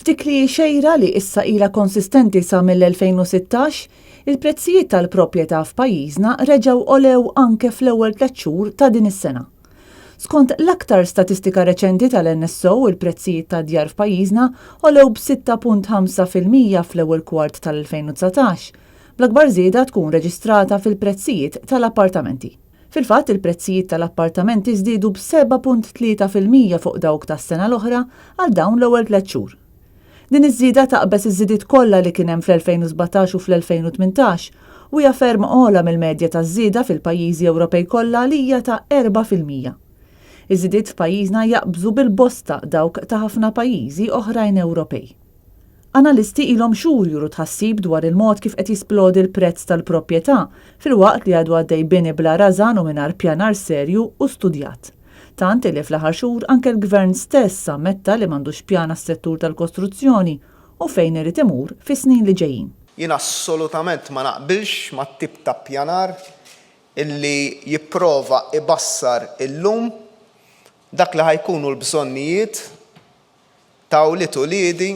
F'dik li xejra li issa ilha konsistenti sa mill-2016, il-prezzijiet tal-propjetà f'pajjiżna reġgħu għolew anke fl-ewwel 3 xhur ta' din is-sena. Skont l-aktar statistika reċenti tal-NSO, il-prezzijiet ta' djar f'pajjiżna għolew b'6.5% fl-ewwel kwart tal-2019, bl-akbar żieda tkun reġistrata fil-prezzijiet tal-appartamenti. Fil-fatt il-prezzijiet tal-appartamenti żdiedu b'7.3% fuq dawk tas-sena l-oħra għal dawn l-ewwel 3 xhur. Din iż-żieda taqbeż iż-żidiet kollha li kien hemm fl-2017 u fl-2018 u hija ferm ogħla mill-medja taż-żieda fil-pajjiżi Ewropej kollha li hija ta' 4%. Iż-żidiet f'pajjiżna jaqbżu bil-bosta dawk ta' ħafna pajjiżi oħrajn Ewropej. Analisti ilhom xhur juru tħassib dwar il-mod kif qed jisplodi l-prezz tal-proprjetà filwaqt li għadu għaddej bini bla rażan u mingħajr pjanar serju u studjat. Tant li fl-aħħar xhur anke l-Gvern stess ammetta li m'għandux pjan għas-settur tal-kostruzzjoni u fejn irid imur fis-snin li ġejjin. Jien assolutament ma naqbilx mat-tip ta' pjanar illi jipprova ibassar illum dak li ħajkunu l-bżonnijiet ta' wlied u liedi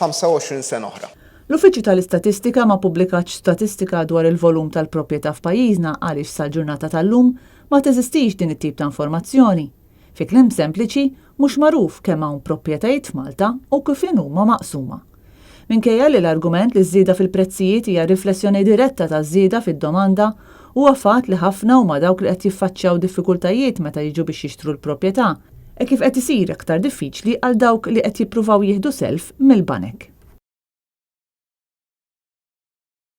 25 sena oħra. L-Uffiċċju tal-Istatistika ma pubblikatx statistika dwar il-volum tal-proprjetà f'pajjiżna għaliex sal-ġurnata tal-lum ma teżistix din it-tip ta' informazzjoni. Fi kliem sempliċi mhux magħruf kemm hawn proprjetajiet f'Malta u kif huma maqsuma. Minkejja li l-argument li żieda fil-prezzijiet hija riflessjoni diretta ta' żieda fid-domanda huwa fatt li ħafna huma dawk li qed jiffaċċjaw diffikultajiet meta jiġu biex jixtru l-proprjetà, kif qed isir aktar diffiċli għal dawk li qed jippruvaw jieħdu self mill-banek.